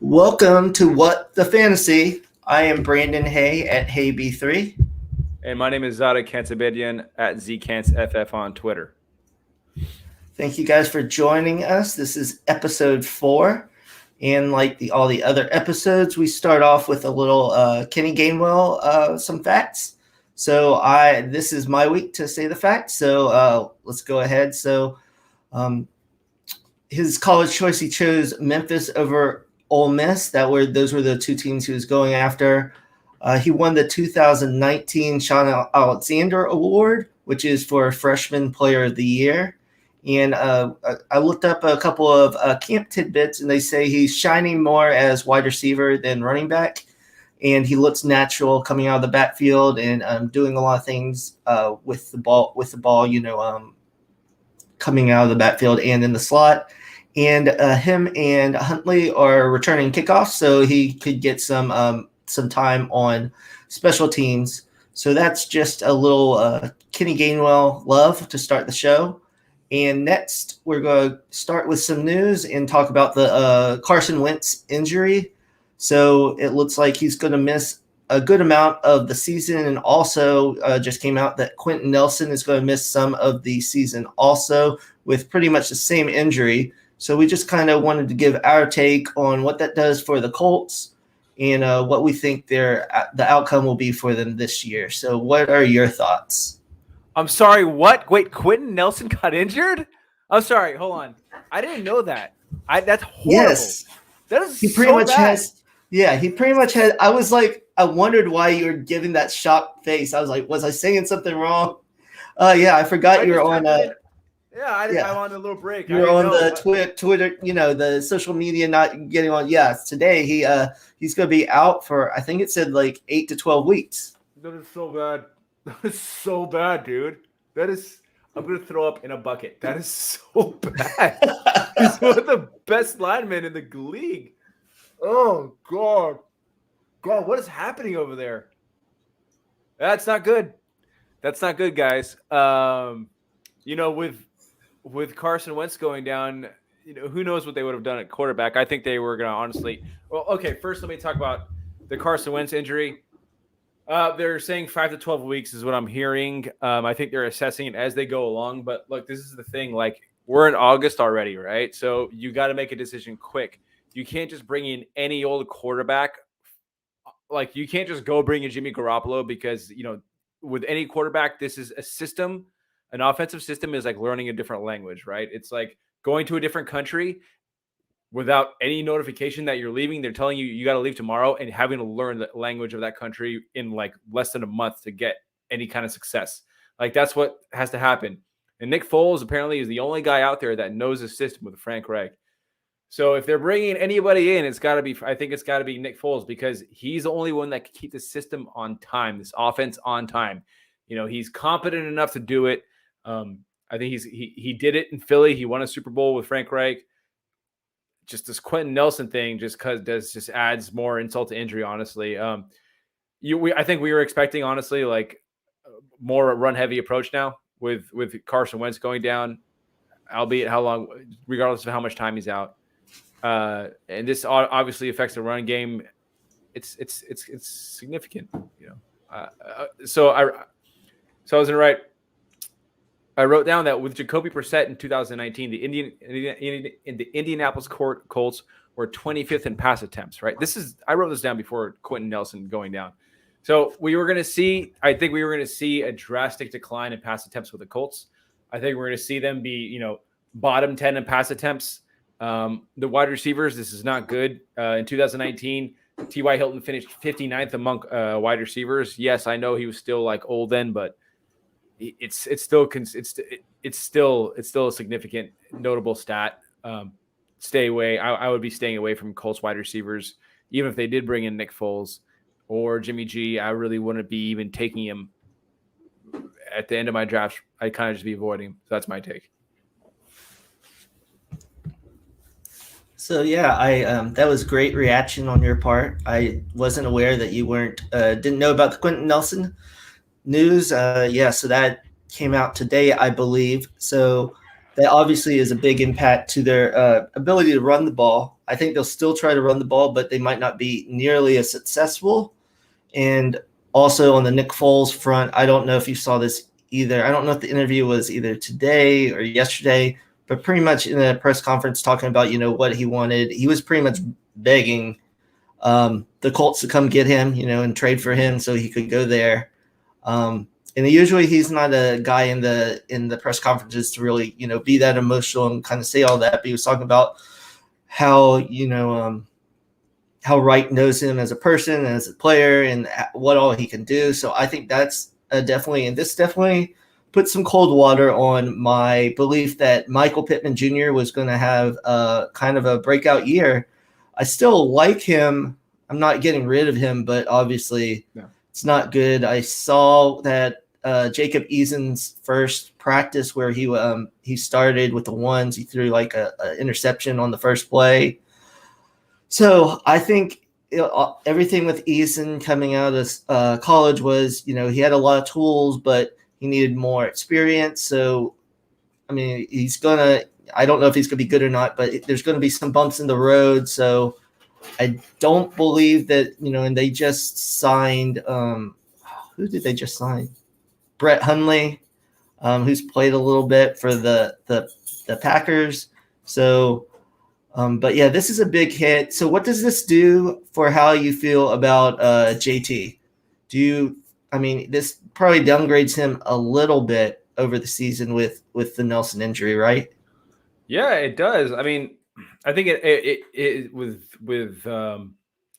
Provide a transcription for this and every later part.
Welcome to What the Fantasy. I am Brandon Hay at HeyB3. And my name is Zada Kantabedian at ZKantsFF on Twitter. Thank you guys for joining us. This is episode 4. And like all the other episodes, we start off with a little Kenny Gainwell, some facts. So this is my week to say the facts. So let's go ahead. So his college choice, he chose Memphis over Ole Miss. Those were the two teams he was going after. He won the 2019 Sean Alexander Award, which is for Freshman Player of the Year. And I looked up a couple of camp tidbits, and they say he's shining more as wide receiver than running back. And he looks natural coming out of the backfield and doing a lot of things with the ball, coming out of the backfield and in the slot. And him and Huntley are returning kickoffs, so he could get some time on special teams. So that's just a little Kenny Gainwell love to start the show. And next, we're going to start with some news and talk about the Carson Wentz injury. So it looks like he's going to miss a good amount of the season. And also just came out that Quentin Nelson is going to miss some of the season also with pretty much the same injury. So we just kind of wanted to give our take on what that does for the Colts and what we think the outcome will be for them this year. So what are your thoughts? I'm sorry, what? Wait, Quentin Nelson got injured? I'm sorry, hold on. I didn't know that. That's horrible. Yes. That is he pretty so much bad. he pretty much had. I wondered why you were giving that shocked face. I was like, was I saying something wrong? Yeah, I forgot you were on. I'm on a little break. You're on the Twitter, the social media not getting on. Yes, today he's going to be out for, I think it said like 8 to 12 weeks. That is so bad. That is so bad, dude. I'm going to throw up in a bucket. That is so bad. He's one of the best linemen in the league. Oh, God. God, what is happening over there? That's not good. That's not good, guys. With Carson Wentz going down, who knows what they would have done at quarterback. I think they were going to honestly – well, okay, first let me talk about the Carson Wentz injury. They're saying 5 to 12 weeks is what I'm hearing. I think they're assessing it as they go along. But, look, this is the thing. Like, we're in August already, right? So you got to make a decision quick. You can't just bring in any old quarterback. Like, you can't just go bring in Jimmy Garoppolo because, with any quarterback, this is a system. An offensive system is like learning a different language, right? It's like going to a different country without any notification that you're leaving. They're telling you got to leave tomorrow and having to learn the language of that country in like less than a month to get any kind of success. Like that's what has to happen. And Nick Foles apparently is the only guy out there that knows the system with Frank Reich. So if they're bringing anybody in, I think it's got to be Nick Foles because he's the only one that can keep the system on time, this offense on time. He's competent enough to do it. I think he did it in Philly. He won a Super Bowl with Frank Reich. Just this Quentin Nelson thing just adds more insult to injury, honestly. I think we were expecting, honestly, like more run heavy approach now with Carson Wentz going down, albeit how long, regardless of how much time he's out. And this obviously affects the run game. It's significant, So I was right. I wrote down that with Jacoby Brissett in 2019, the Indianapolis Colts were 25th in pass attempts. Right. I wrote this down before Quentin Nelson going down. So I think we were going to see a drastic decline in pass attempts with the Colts. I think we're going to see them be, bottom 10 in pass attempts. The wide receivers, this is not good. In 2019, T.Y. Hilton finished 59th among wide receivers. Yes, I know he was still like old then, but it's still a significant, notable stat. Stay away. I would be staying away from Colts wide receivers, even if they did bring in Nick Foles or Jimmy G. I really wouldn't be even taking him at the end of my draft. I'd kind of just be avoiding him. So that's my take. So yeah, that was great reaction on your part. I wasn't aware that you didn't know about the Quentin Nelson news. So that came out today, I believe. So that obviously is a big impact to their ability to run the ball. I think they'll still try to run the ball, but they might not be nearly as successful. And also on the Nick Foles front, I don't know if you saw this either. I don't know if the interview was either today or yesterday, but pretty much in a press conference talking about, what he wanted. He was pretty much begging the Colts to come get him, and trade for him so he could go there. And usually he's not a guy in the press conferences to really, be that emotional and kind of say all that. But he was talking about how, how Wright knows him as a person and as a player and what all he can do. So I think that's this definitely put some cold water on my belief that Michael Pittman Jr. was going to have kind of a breakout year. I still like him. I'm not getting rid of him, but obviously it's not good. I saw that Jacob Eason's first practice where he started with the ones. He threw like a interception on the first play. So I think everything with Eason coming out of college was, he had a lot of tools, but he needed more experience. So, I mean, I don't know if he's going to be good or not, but there's going to be some bumps in the road. So I don't believe that, and they just signed, who did they just sign? Brett Hundley, who's played a little bit for the Packers. So, but yeah, this is a big hit. So what does this do for how you feel about JT? This probably downgrades him a little bit over the season with the Nelson injury, right? Yeah, it does. I mean, I think it with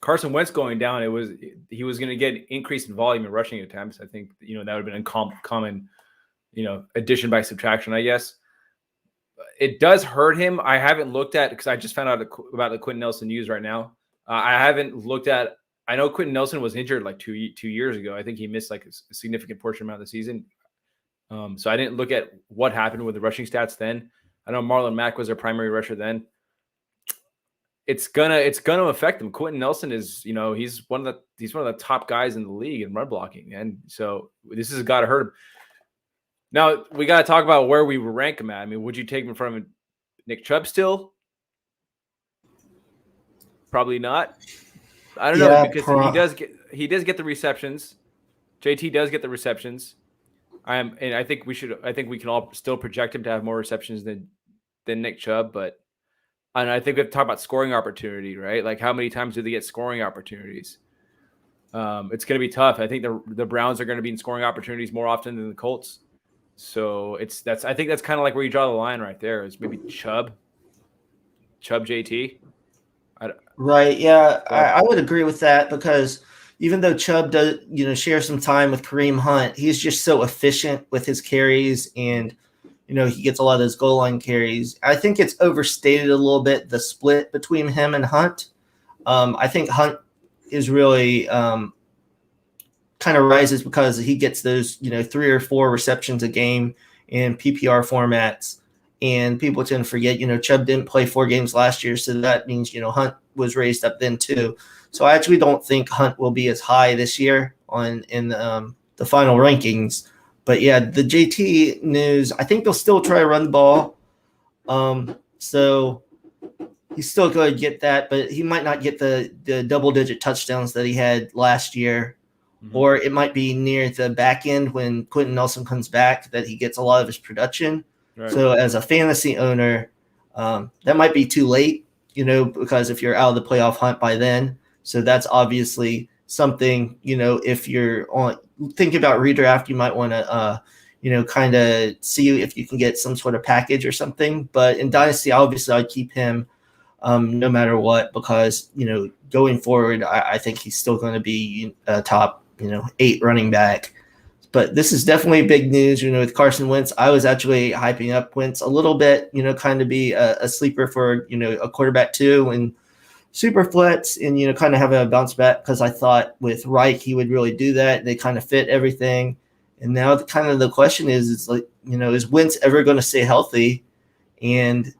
Carson Wentz going down, he was going to get increase in volume and rushing attempts. I think that would have been a common addition by subtraction, I guess. It does hurt him. I haven't looked at, because I just found out about the Quentin Nelson news right now. I haven't looked at. I know Quentin Nelson was injured like two years ago. I think he missed like a significant portion of the season. So I didn't look at what happened with the rushing stats then. I know Marlon Mack was their primary rusher then. It's gonna affect him. Quentin Nelson is, he's one of the top guys in the league in run blocking, and so this has got to hurt him. Now we got to talk about where we rank him at. I mean, would you take him in front of Nick Chubb still? Probably not. I don't know, because he does get the receptions. JT does get the receptions. And I think we can all still project him to have more receptions than Nick Chubb, and I think we have to talk about scoring opportunity, right? Like, how many times do they get scoring opportunities? It's going to be tough. I think the Browns are going to be in scoring opportunities more often than the Colts. So I think that's kind of like where you draw the line right there, is maybe Chubb JT. Right. Yeah, I would agree with that, because even though Chubb does, share some time with Kareem Hunt, he's just so efficient with his carries, and he gets a lot of those goal line carries. I think it's overstated a little bit, the split between him and Hunt. I think Hunt is really kind of rises because he gets those, 3 or 4 receptions a game in PPR formats. And people tend to forget, Chubb didn't play 4 games last year. So that means, Hunt was raised up then too. So I actually don't think Hunt will be as high this year in the final rankings. But yeah, the JT news, I think they'll still try to run the ball. So he's still going to get that, but he might not get the double-digit touchdowns that he had last year. Mm-hmm. Or it might be near the back end when Quentin Nelson comes back that he gets a lot of his production. Right. So as a fantasy owner, that might be too late, because if you're out of the playoff hunt by then. So that's obviously something, if you're thinking about redraft, you might want to, kind of see if you can get some sort of package or something. But in Dynasty, obviously, I'd keep him no matter what, because, going forward, I think he's still going to be a top, 8 running back. But this is definitely big news, with Carson Wentz. I was actually hyping up Wentz a little bit, kind of be a sleeper for, a quarterback too, and super flex, and, kind of have a bounce back, because I thought with Reich, he would really do that. They kind of fit everything. And now the question is like, is Wentz ever going to stay healthy? And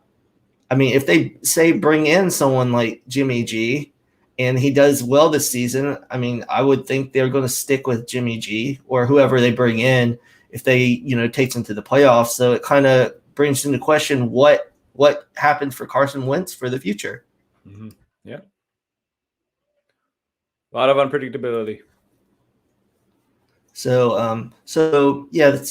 I mean, if they say bring in someone like Jimmy G and he does well this season, I mean, I would think they're going to stick with Jimmy G or whoever they bring in if they, takes them to the playoffs. So it kind of brings into question what happened for Carson Wentz for the future. Mm-hmm. Yeah. A lot of unpredictability. So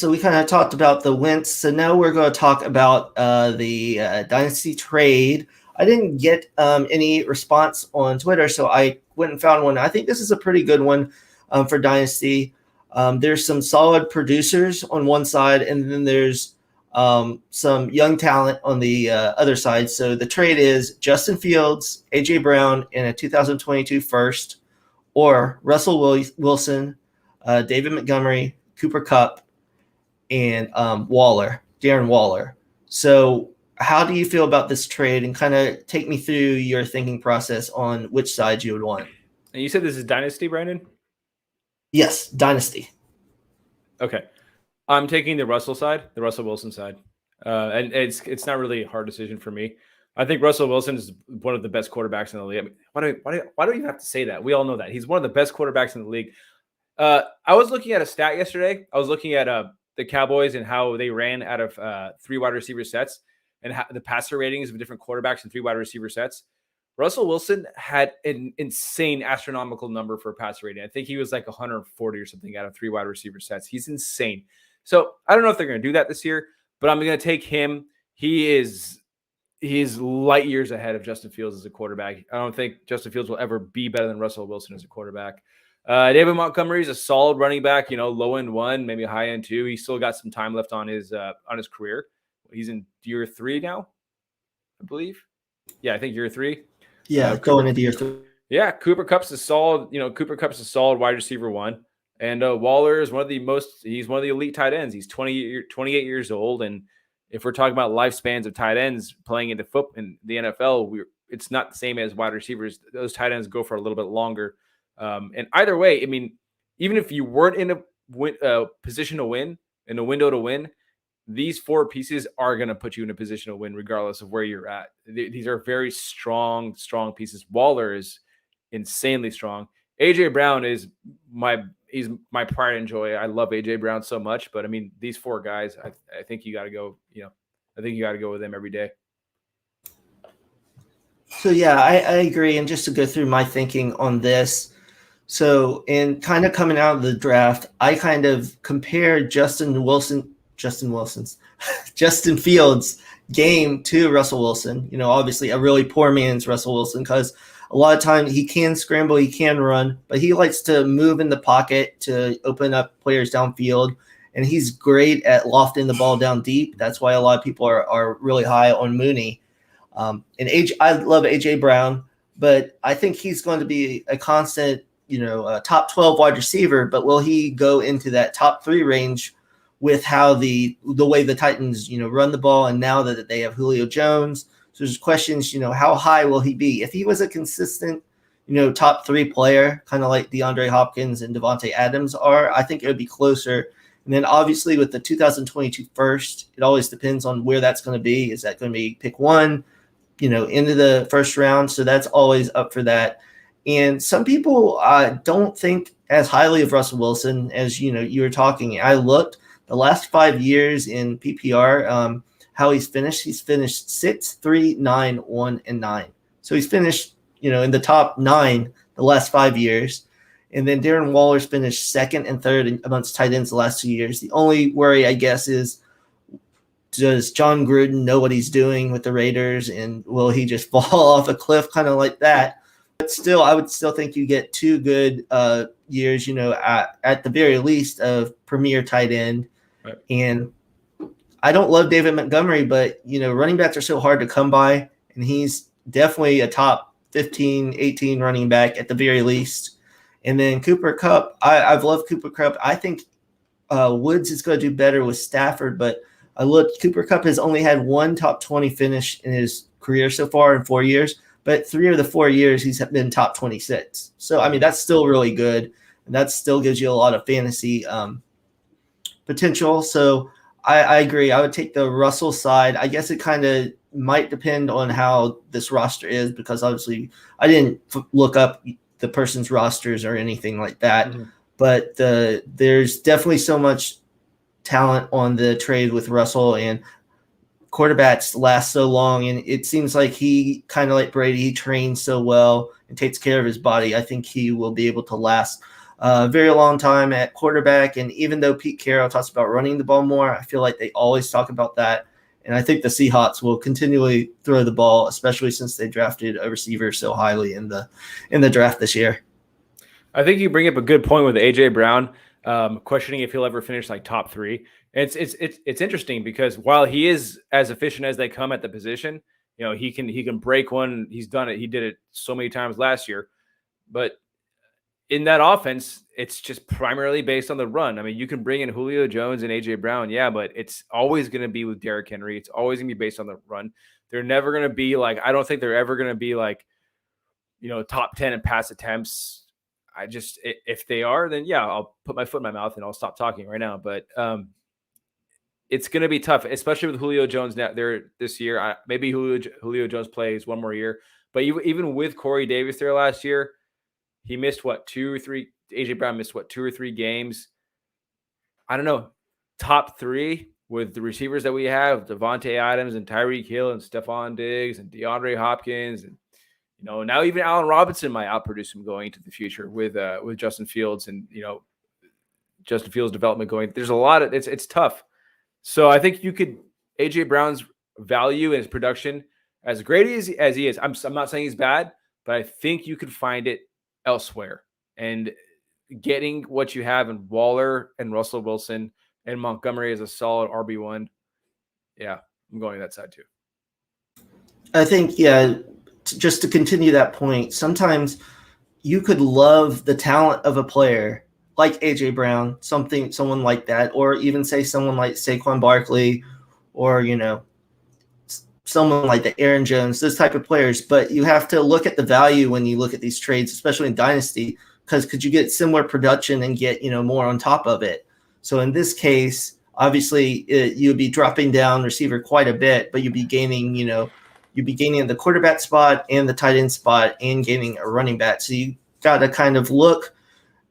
we kind of talked about the Wentz. So now we're going to talk about the Dynasty trade. I didn't get any response on Twitter, so I went and found one. I think this is a pretty good one for Dynasty. There's some solid producers on one side, and then there's some young talent on the other side. So the trade is Justin Fields, AJ Brown, and a 2022 first, or Russell Wilson, David Montgomery, Cooper Kupp, and Darren Waller. So how do you feel about this trade, and kind of take me through your thinking process on which side you would want? And you said this is Dynasty, Brandon? Yes, Dynasty. Okay. I'm taking the Russell side, the Russell Wilson side. And it's not really a hard decision for me. I think Russell Wilson is one of the best quarterbacks in the league. I mean, why do you have to say that? We all know that. He's one of the best quarterbacks in the league. I was looking at a stat yesterday. I was looking at the Cowboys and how they ran out of 3 wide receiver sets and the passer ratings of different quarterbacks in 3 wide receiver sets. Russell Wilson had an insane astronomical number for passer rating. I think he was like 140 or something out of 3 wide receiver sets. He's insane. So I don't know if they're going to do that this year, but I'm going to take him. He's light years ahead of Justin Fields as a quarterback. I don't think Justin Fields will ever be better than Russell Wilson as a quarterback. David Montgomery is a solid running back, low end 1, maybe high end 2. He's still got some time left on his career. He's in year 3 now, I believe. Yeah, I think year 3. Yeah, going into year 3. Yeah, Cooper Kupp's a solid, Cooper Kupp's a solid wide receiver 1. And Waller is he's one of the elite tight ends. He's 28 years old. And if we're talking about lifespans of tight ends playing in the NFL, it's not the same as wide receivers. Those tight ends go for a little bit longer. And either way, I mean, even if you weren't in a position to win, in a window to win, these 4 pieces are going to put you in a position to win regardless of where you're at. These are very strong pieces. Waller is insanely strong. AJ Brown is he's my pride and joy. I love AJ Brown so much, but I mean, these 4 guys, I think you got to go, I think you got to go with them every day. So yeah, I agree. And just to go through my thinking on this, so in kind of coming out of the draft, I kind of compared Justin Fields' game to Russell Wilson. Obviously a really poor man's Russell Wilson, because a lot of times he can scramble, he can run, but he likes to move in the pocket to open up players downfield, and he's great at lofting the ball down deep. That's why a lot of people are really high on Mooney. I love AJ Brown, but I think he's going to be a constant, top 12 wide receiver. But will he go into that top 3 range with how the way the Titans, run the ball, and now that they have Julio Jones? So there's questions, how high will he be? If he was a consistent, top 3 player, kind of like DeAndre Hopkins and Devontae Adams are, I think it would be closer. And then obviously with the 2022 first, it always depends on where that's going to be. Is that going to be pick 1, into the first round? So that's always up for that. And some people don't think as highly of Russell Wilson as, you were talking. I looked the last 5 years in PPR, how he's finished. He's finished 6, 3, 9, 1, and 9. So he's finished, in the top 9 the last 5 years. And then Darren Waller's finished 2nd and 3rd amongst tight ends the last 2 years. The only worry, I guess, is does John Gruden know what he's doing with the Raiders, and will he just fall off a cliff kind of like that? But still, I would still think you get 2 good years, at the very least, of premier tight end. Right. And I don't love David Montgomery, but, running backs are so hard to come by, and he's definitely a top 15, 18 running back at the very least. And then Cooper Kupp, I've loved Cooper Kupp. I think Woods is going to do better with Stafford, but I looked, Cooper Kupp has only had 1 top 20 finish in his career so far in 4 years, but 3 of the 4 years he's been top 26. So, I mean, that's still really good, and that still gives you a lot of fantasy potential. So I agree. I would take the Russell side. I guess it kind of might depend on how this roster is, because obviously I didn't look up the person's rosters or anything like that. Mm-hmm. But there's definitely so much talent on the trade with Russell, and quarterbacks last so long, and it seems like he kind of like Brady, he trains so well and takes care of his body. I think he will be able to last a very long time at quarterback. And even though Pete Carroll talks about running the ball more, I feel like they always talk about that. And I think the Seahawks will continually throw the ball, especially since they drafted a receiver so highly in the draft this year. I think you bring up a good point with AJ Brown, questioning if he'll ever finish like top 3. It's interesting because while he is as efficient as they come at the position, he can break one. He's done it. He did it so many times last year, but in that offense, it's just primarily based on the run. I mean, you can bring in Julio Jones and AJ Brown, yeah, but it's always going to be with Derrick Henry. It's always going to be based on the run. They're never going to be like, I don't think they're ever going to be like, top 10 in pass attempts. If they are, then yeah, I'll put my foot in my mouth and I'll stop talking right now. But it's going to be tough, especially with Julio Jones now there this year. Maybe Julio Jones plays one more year, but even with Corey Davis there last year, he missed 2 or 3. AJ Brown missed 2 or 3 games. I don't know. Top 3 with the receivers that we have, Devontae Adams and Tyreek Hill and Stephon Diggs and DeAndre Hopkins, and now even Allen Robinson might outproduce him going into the future with Justin Fields and Justin Fields' development going. There's a lot of it's tough. So I think AJ Brown's value and his production, as great as he is, I'm not saying he's bad, but I think you could find it elsewhere. And getting what you have in Waller and Russell Wilson and Montgomery as a solid RB1, yeah, I'm going that side too. I think, yeah, just to continue that point, sometimes you could love the talent of a player like AJ Brown, someone like that, or even say someone like Saquon Barkley, or someone like the Aaron Jones, those type of players. But you have to look at the value when you look at these trades, especially in Dynasty, because could you get similar production and get more on top of it? So in this case, obviously you'd be dropping down receiver quite a bit, but you'd be gaining the quarterback spot and the tight end spot and gaining a running back. So you got to kind of look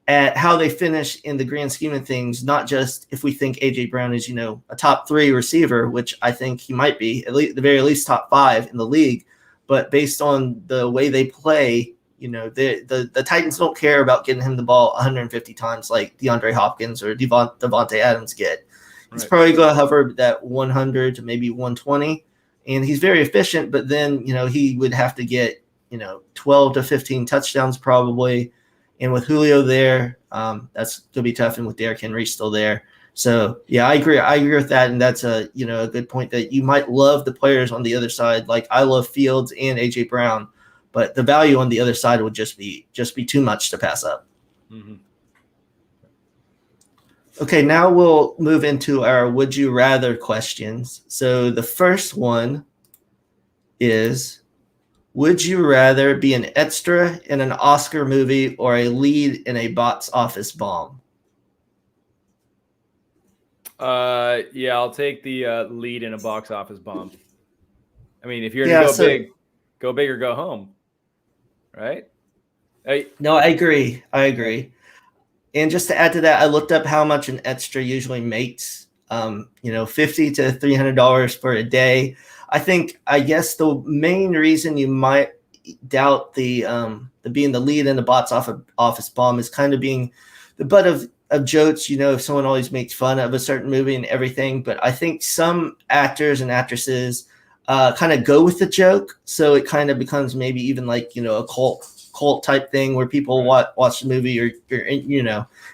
at how they finish in the grand scheme of things, not just if we think AJ Brown is, a top 3 receiver, which I think he might be, at least the very least top 5 in the league, but based on the way they play, the Titans don't care about getting him the ball 150 times like DeAndre Hopkins or Devontae Adams get. He's probably going to hover that 100 to maybe 120, and he's very efficient, but then, he would have to get, 12 to 15 touchdowns probably. And with Julio there, that's going to be tough. And with Derrick Henry still there. So, yeah, I agree. I agree with that. And that's a good point that you might love the players on the other side. Like I love Fields and AJ Brown, but the value on the other side would just be too much to pass up. Mm-hmm. Okay, now we'll move into our would you rather questions. So the first one is, would you rather be an extra in an Oscar movie or a lead in a box office bomb? Yeah, I'll take the lead in a box office bomb. I mean, if you're going to go big or go home, right? No, I agree. And just to add to that, I looked up how much an extra usually makes. $50 to $300 for a day. I guess the main reason you might doubt the being the lead in the box office bomb is kind of being the butt of jokes. If someone always makes fun of a certain movie and everything, but I think some actors and actresses kind of go with the joke, so it kind of becomes maybe even like a cult type thing where people watch the movie or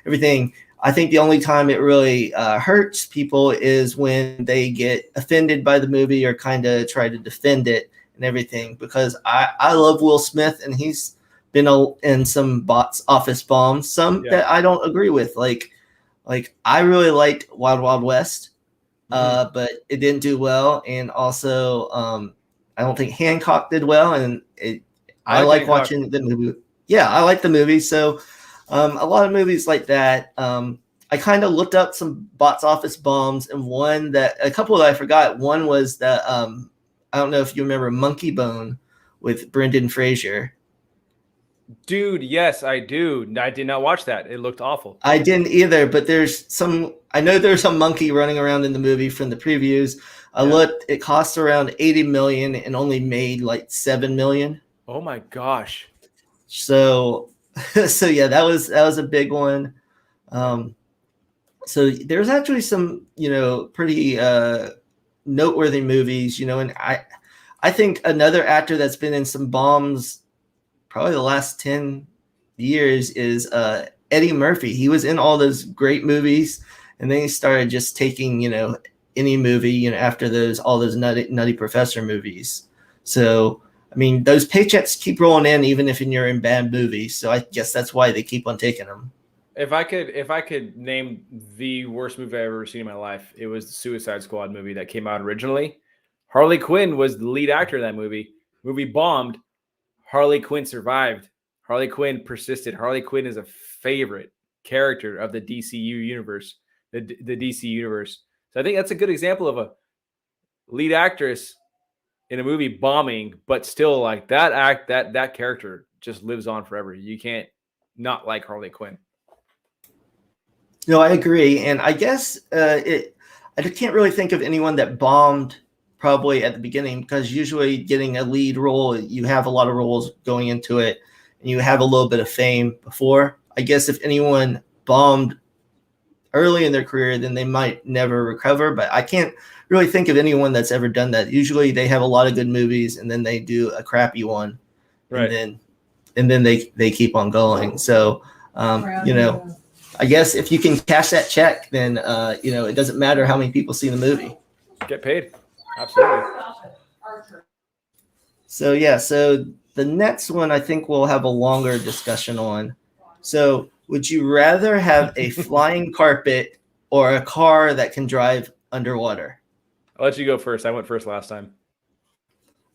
everything. I think the only time it really hurts people is when they get offended by the movie or kind of try to defend it and everything, because I love Will Smith and he's been in some box office bombs, that I don't agree with. Like I really liked Wild Wild West, but it didn't do well. And also I don't think Hancock did well. And I like watching the movie. Yeah, I like the movie. So a lot of movies like that. I kind of looked up some box office bombs, and a couple that I forgot. One was that I don't know if you remember Monkey Bone with Brendan Fraser. Dude, yes, I do. I did not watch that. It looked awful. I didn't either, but I know there's some monkey running around in the movie from the previews. I looked; it costs around 80 million and only made like 7 million. Oh my gosh! So, so yeah, that was a big one. So there's actually some pretty noteworthy movies, and I think another actor that's been in some bombs probably the last 10 years is Eddie Murphy. He was in all those great movies, and then he started just taking any movie after all those nutty professor movies. So I mean, those paychecks keep rolling in even if you're in bad movies. So I guess that's why they keep on taking them. If I could name the worst movie I've ever seen in my life, it was the Suicide Squad movie that came out originally. Harley Quinn was the lead actor in that movie. Movie bombed. Harley Quinn survived. Harley Quinn persisted. Harley Quinn is a favorite character of the DCU universe, the DC universe. So I think that's a good example of a lead actress in a movie bombing, but still like that character just lives on forever. You can't not like Harley Quinn. No, I agree, and I guess I can't really think of anyone that bombed probably at the beginning, because usually getting a lead role, you have a lot of roles going into it, and you have a little bit of fame before. I guess if anyone bombed early in their career, then they might never recover. But I can't really think of anyone that's ever done that. Usually they have a lot of good movies, and then they do a crappy one, right? And then they keep on going. So I guess if you can cash that check, then it doesn't matter how many people see the movie. Get paid. Absolutely. So yeah, so the next one I think we'll have a longer discussion on. So would you rather have a flying carpet or a car that can drive underwater? I'll let you go first. I went first last time.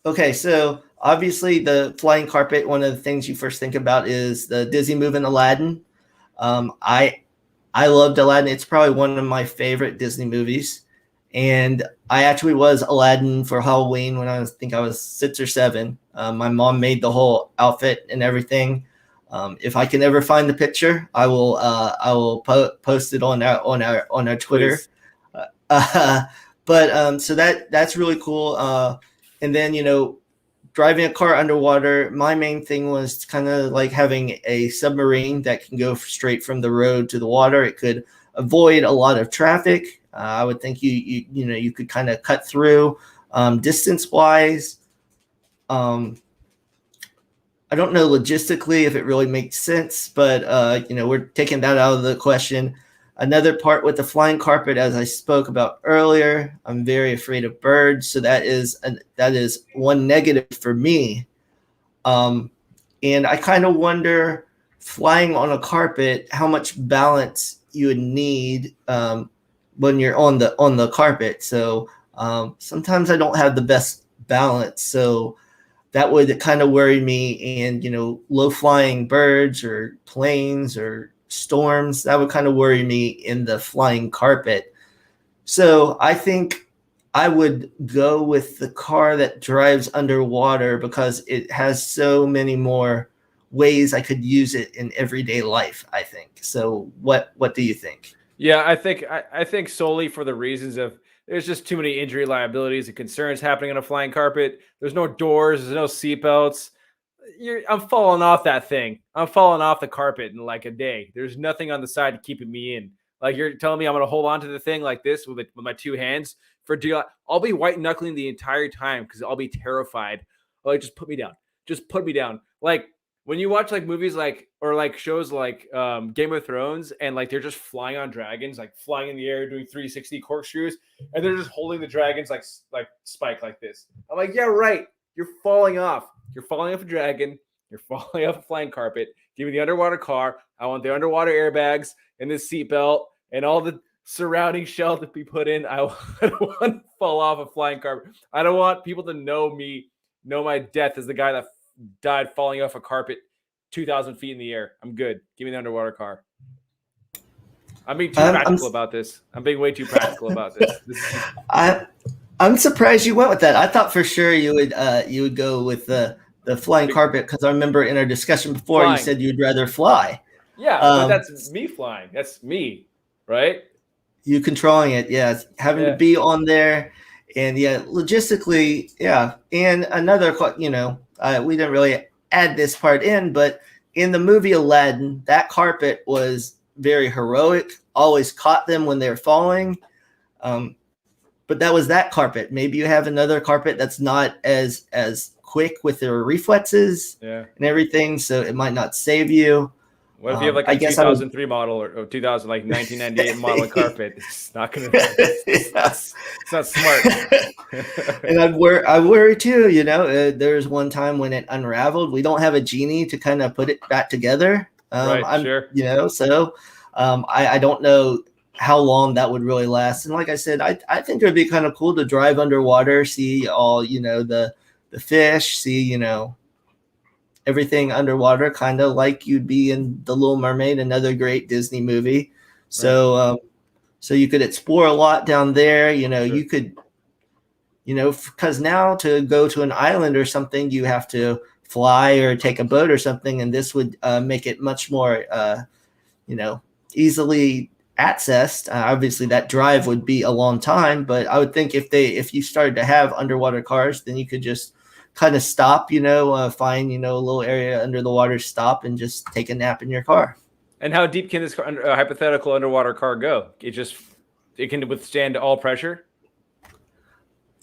Okay, so obviously the flying carpet, one of the things you first think about is the Disney movie Aladdin. I loved Aladdin. It's probably one of my favorite Disney movies. And I actually was Aladdin for Halloween when I think I was 6 or 7. My mom made the whole outfit and everything. If I can ever find the picture, I will post it on our Twitter. But so that's really cool. And then driving a car underwater, my main thing was kind of like having a submarine that can go straight from the road to the water. It could avoid a lot of traffic. I would think you could kind of cut through distance wise. I don't know logistically if it really makes sense, but we're taking that out of the question. Another part with the flying carpet, as I spoke about earlier, I'm very afraid of birds, so that is one negative for me. And I kind of wonder, flying on a carpet, how much balance you would need when you're on the carpet. So sometimes I don't have the best balance, so that would kind of worry me. And low flying birds or planes or storms, that would kind of worry me in the flying carpet. So I think I would go with the car that drives underwater, because it has so many more ways I could use it in everyday life, I think. So what do you think? Yeah, I think solely for the reasons of there's just too many injury liabilities and concerns happening on a flying carpet. There's no doors, there's no seatbelts. I'm falling off that thing. I'm falling off the carpet in like a day. There's nothing on the side keeping me in. Like, you're telling me I'm going to hold on to the thing like this with my 2 hands for deal. I'll be white knuckling the entire time because I'll be terrified. Like, just put me down. Just put me down. Like, when you watch like movies or like shows like Game of Thrones, and like they're just flying on dragons, like flying in the air, doing 360 corkscrews, and they're just holding the dragons like Spike like this. I'm like, yeah, right. You're falling off. You're falling off a dragon. You're falling off a flying carpet. Give me the underwater car. I want the underwater airbags and the seatbelt and all the surrounding shell to be put in. I don't want to fall off a flying carpet. I don't want people to know my death as the guy that died falling off a carpet 2,000 feet in the air. I'm good. Give me the underwater car. I'm being too practical about this. I'm being way too practical about this. I'm surprised you went with that. I thought for sure you would go with the flying carpet, because I remember in our discussion before you said you'd rather fly. Yeah, but that's me flying. That's me, right? You controlling it, yeah. Having to be on there. And yeah, logistically, yeah. And another, we didn't really add this part in, but in the movie Aladdin, that carpet was very heroic, always caught them when they're falling. But that was that carpet. Maybe you have another carpet that's not as quick with their reflexes and everything, so it might not save you. What if you have like a 2003 model or 2000, like 1998 model carpet? It's not going to. It's not smart. And I worry too. There's one time when it unraveled. We don't have a genie to kind of put it back together. Right. Sure. So I don't know how long that would really last. And like I said, I think it would be kind of cool to drive underwater, see all the fish, see everything underwater, kind of like you'd be in The Little Mermaid, another great Disney movie. So so you could explore a lot down there. Sure. You could, because now to go to an island or something, you have to fly or take a boat or something, and this would make it much more easily accessed. Obviously that drive would be a long time, but I would think if you started to have underwater cars, then you could just kind of stop, find, a little area under the water, stop and just take a nap in your car. And how deep can this hypothetical underwater car go? It can withstand all pressure?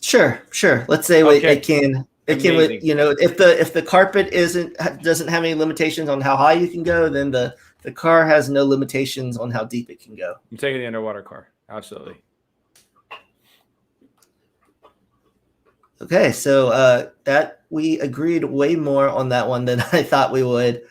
Sure. Let's say it can. It can, if the carpet doesn't have any limitations on how high you can go, then the car has no limitations on how deep it can go. I'm taking the underwater car. Absolutely. Okay, so that we agreed way more on that one than I thought we would.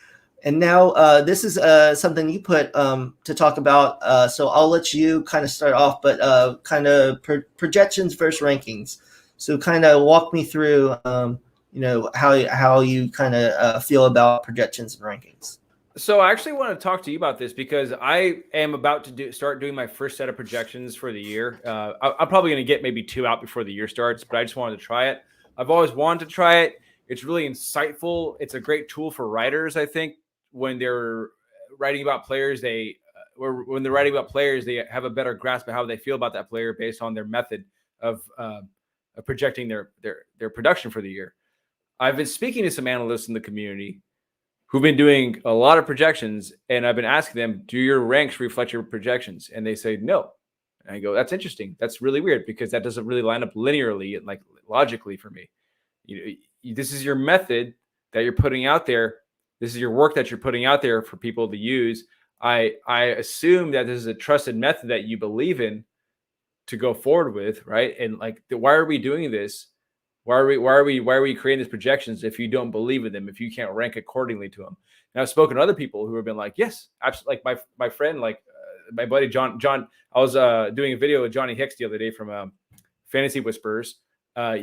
And now this is something you put to talk about. So I'll let you kind of start off, but kind of projections versus rankings. So kind of walk me through, how you kind of feel about projections and rankings. So I actually want to talk to you about this because I am about to start doing my first set of projections for the year. I'm probably going to get maybe 2 out before the year starts, but I just wanted to try it. I've always wanted to try it. It's really insightful. It's a great tool for writers, I think, when they're writing about players. They have a better grasp of how they feel about that player based on their method of projecting their production for the year. I've been speaking to some analysts in the community who've been doing a lot of projections, and I've been asking them, do your ranks reflect your projections? And they say no. And I go, that's interesting. That's really weird because that doesn't really line up linearly and like logically for me. This is your method that you're putting out there. This is your work that you're putting out there for people to use. I assume that this is a trusted method that you believe in to go forward with, right? And like, why are we doing this? Why are we creating these projections if you don't believe in them, if you can't rank accordingly to them? And I've spoken to other people who have been like, yes, absolutely. Like my friend, like my buddy John. I was doing a video with Johnny Hicks the other day from Fantasy Whispers.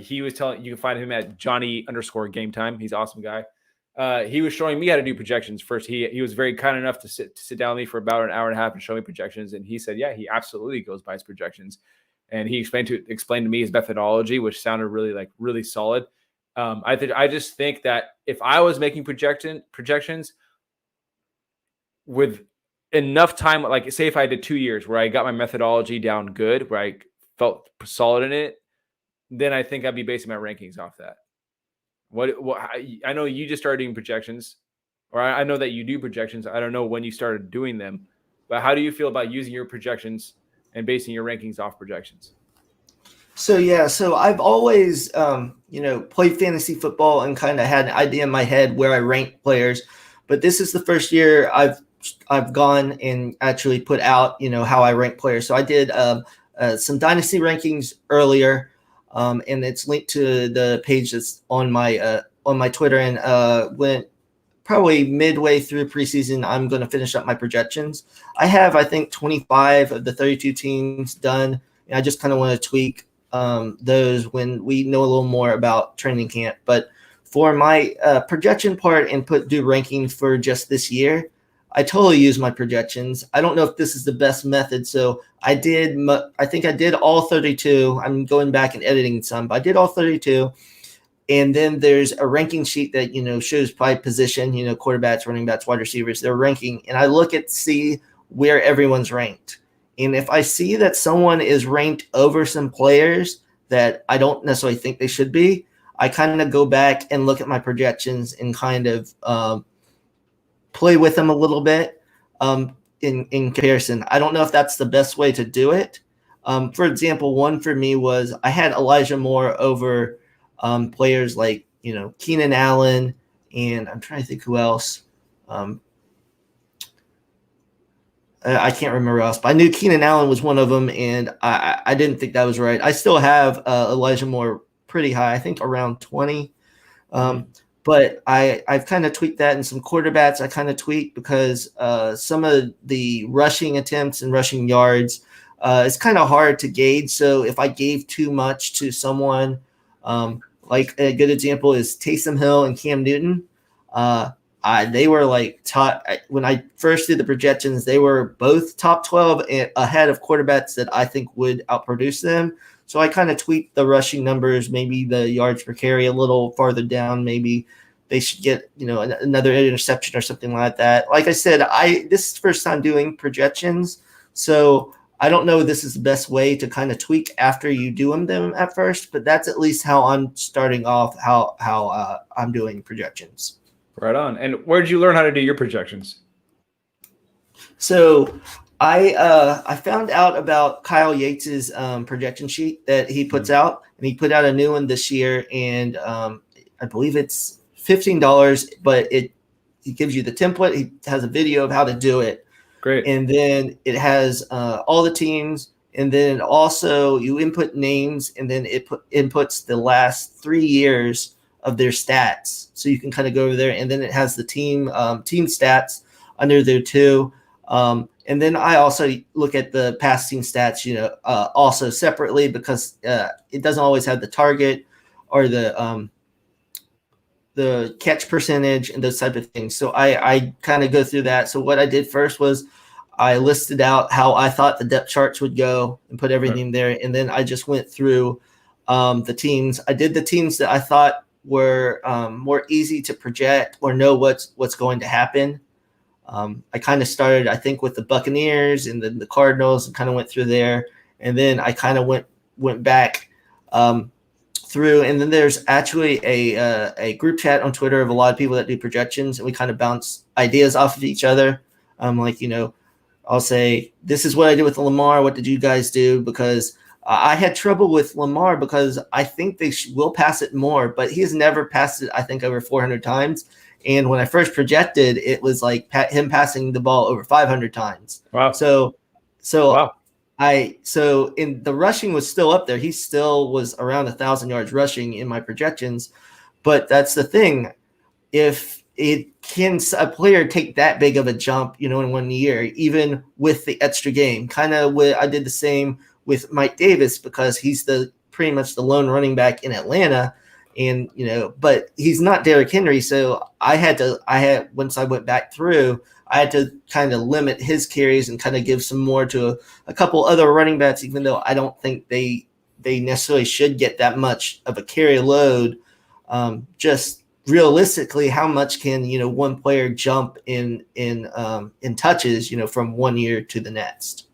He was telling, you can find him at Johnny_Game Time. He's an awesome guy. He was showing me how to do projections first. He was very kind enough to sit down with me for about an hour and a half and show me projections. And he said, yeah, he absolutely goes by his projections. And he explained to me his methodology, which sounded really solid. I just think that if I was making projections with enough time, like say if I did 2 years where I got my methodology down good, where I felt solid in it, then I think I'd be basing my rankings off that. I know you just started doing projections, or I know that you do projections. I don't know when you started doing them, but how do you feel about using your projections and basing your rankings off projections? So I've always, played fantasy football and kind of had an idea in my head where I rank players, but this is the first year I've gone and actually put out, how I rank players. So I did some Dynasty rankings earlier, and it's linked to the page that's on my Twitter, and went probably midway through preseason, I'm going to finish up my projections. I have, I think, 25 of the 32 teams done, and I just kind of want to tweak those when we know a little more about training camp. But for my projection part and do rankings for just this year, I totally use my projections. I don't know if this is the best method, so I think I did all 32. I'm going back and editing some, but I did all 32. And then there's a ranking sheet that, shows by position, quarterbacks, running backs, wide receivers, their ranking. And I look at see where everyone's ranked. And if I see that someone is ranked over some players, that I don't necessarily think they should be, I kind of go back and look at my projections and kind of play with them a little bit in comparison. I don't know if that's the best way to do it. For example, one for me was I had Elijah Moore over players like, Keenan Allen, and I'm trying to think who else. I can't remember else, but I knew Keenan Allen was one of them, and I didn't think that was right. I still have Elijah Moore pretty high, I think around 20. But I've kind of tweaked that, and some quarterbacks I kind of tweaked because some of the rushing attempts and rushing yards it's kind of hard to gauge. So if I gave too much to someone, like a good example is Taysom Hill and Cam Newton. They were like top when I first did the projections. They were both top 12 and ahead of quarterbacks that I think would outproduce them. So I kind of tweaked the rushing numbers, maybe the yards per carry a little farther down. Maybe they should get another interception or something like that. Like I said, this is the first time doing projections, so I don't know if this is the best way to kind of tweak after you do them at first, but that's at least how I'm starting off. How I'm doing projections. Right on. And where did you learn how to do your projections? So I found out about Kyle Yates's projection sheet that he puts out, and he put out a new one this year, and I believe it's $15, but it gives you the template. He has a video of how to do it. Great. And then it has all the teams, and then also you input names, and then it inputs the last 3 years of their stats. So you can kind of go over there, and then it has the team stats under there too. And then I also look at the past team stats, also separately, because it doesn't always have the target or the catch percentage and those type of things. So I kind of go through that. So what I did first was I listed out how I thought the depth charts would go and put everything there. And then I just went through the teams. I did the teams that I thought were more easy to project or know what's going to happen. I kind of started, I think, with the Buccaneers and then the Cardinals, and kind of went through there. And then I kind of went back through. And then there's actually a group chat on Twitter of a lot of people that do projections, and we kind of bounce ideas off of each other. I'll say, this is what I did with Lamar. What did you guys do? Because I had trouble with Lamar because I think they will pass it more, but he has never passed it, I think, over 400 times. And when I first projected, it was like him passing the ball over 500 times. Wow. So wow. So in the rushing was still up there. He still was around 1,000 yards rushing in my projections. But that's the thing. If a player take that big of a jump, in 1 year, even with the extra game, kind of I did the same with Mike Davis, because he's pretty much the lone running back in Atlanta. And, but he's not Derrick Henry. So once I went back through, I had to kind of limit his carries and kind of give some more to a couple other running backs, even though I don't think they necessarily should get that much of a carry load. Just realistically, how much can, one player jump in touches, from 1 year to the next?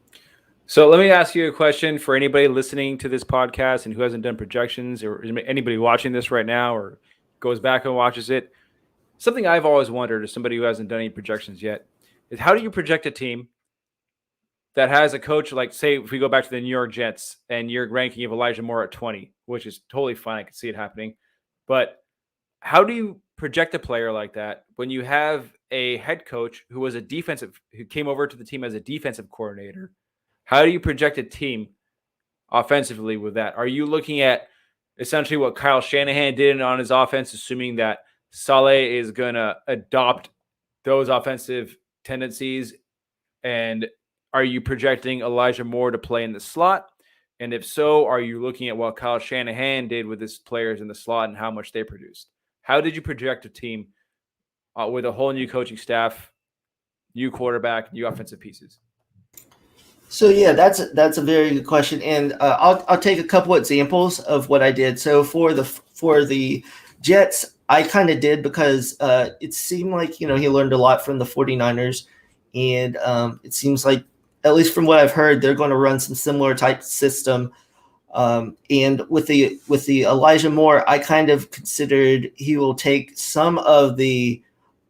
So let me ask you a question for anybody listening to this podcast and who hasn't done projections, or anybody watching this right now or goes back and watches it. Something I've always wondered, as somebody who hasn't done any projections yet, is how do you project a team that has a coach, like, say, if we go back to the New York Jets and your ranking of Elijah Moore at 20, which is totally fine. I can see it happening. But how do you project a player like that when you have a head coach who came over to the team as a defensive coordinator? How do you project a team offensively with that? Are you looking at essentially what Kyle Shanahan did on his offense, assuming that Saleh is going to adopt those offensive tendencies? And are you projecting Elijah Moore to play in the slot? And if so, are you looking at what Kyle Shanahan did with his players in the slot and how much they produced? How did you project a team with a whole new coaching staff, new quarterback, new offensive pieces? So yeah, that's a very good question, and I'll take a couple examples of what I did. So for the Jets, I kind of did because it seemed like he learned a lot from the 49ers, and it seems like, at least from what I've heard, they're going to run some similar type system And with the Elijah Moore, I kind of considered he will take some of the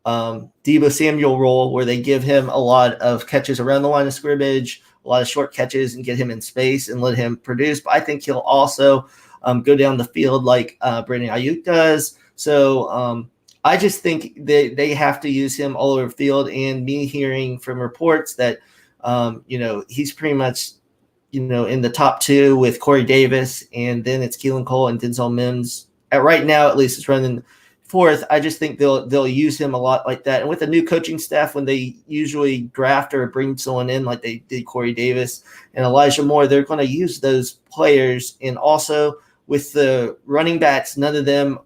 Deebo Samuel role where they give him a lot of catches around the line of scrimmage, a lot of short catches, and get him in space and let him produce. But I think he'll also go down the field like Brandon Ayuk does. So I just think they have to use him all over the field. And me hearing from reports that, he's pretty much, in the top two with Corey Davis, and then it's Keelan Cole and Denzel Mims. Right now, at least, it's running fourth. I just think they'll use him a lot like that. And with the new coaching staff, when they usually draft or bring someone in like they did Corey Davis and Elijah Moore, they're going to use those players. And also with the running backs, none of them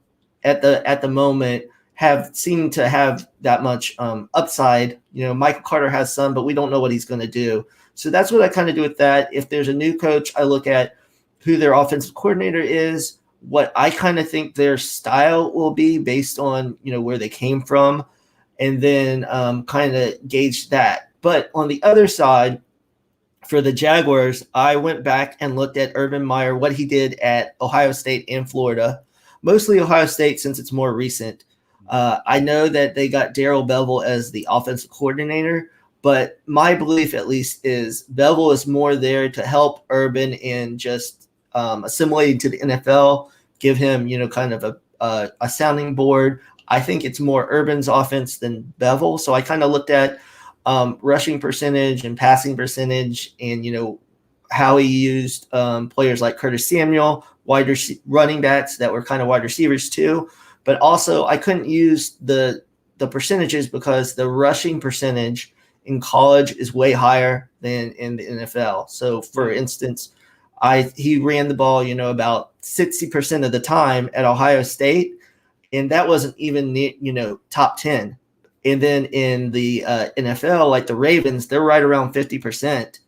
at the moment have seemed to have that much upside. Michael Carter has some, but we don't know what he's going to do. So that's what I kind of do with that. If there's a new coach, I look at who their offensive coordinator is, what I kind of think their style will be based on, where they came from, and then kind of gauge that. But on the other side, for the Jaguars, I went back and looked at Urban Meyer, what he did at Ohio State and Florida, mostly Ohio State since it's more recent. I know that they got Darrell Bevell as the offensive coordinator, but my belief at least is Bevell is more there to help Urban in just assimilating to the NFL, give him, kind of a sounding board. I think it's more Urban's offense than Bevell. So I kind of looked at rushing percentage and passing percentage and, how he used players like Curtis Samuel, running backs that were kind of wide receivers too. But also I couldn't use the percentages because the rushing percentage in college is way higher than in the NFL. So for instance, he ran the ball, about 60% of the time at Ohio State, and that wasn't even, top 10. And then in the NFL, like the Ravens, they're right around 50%,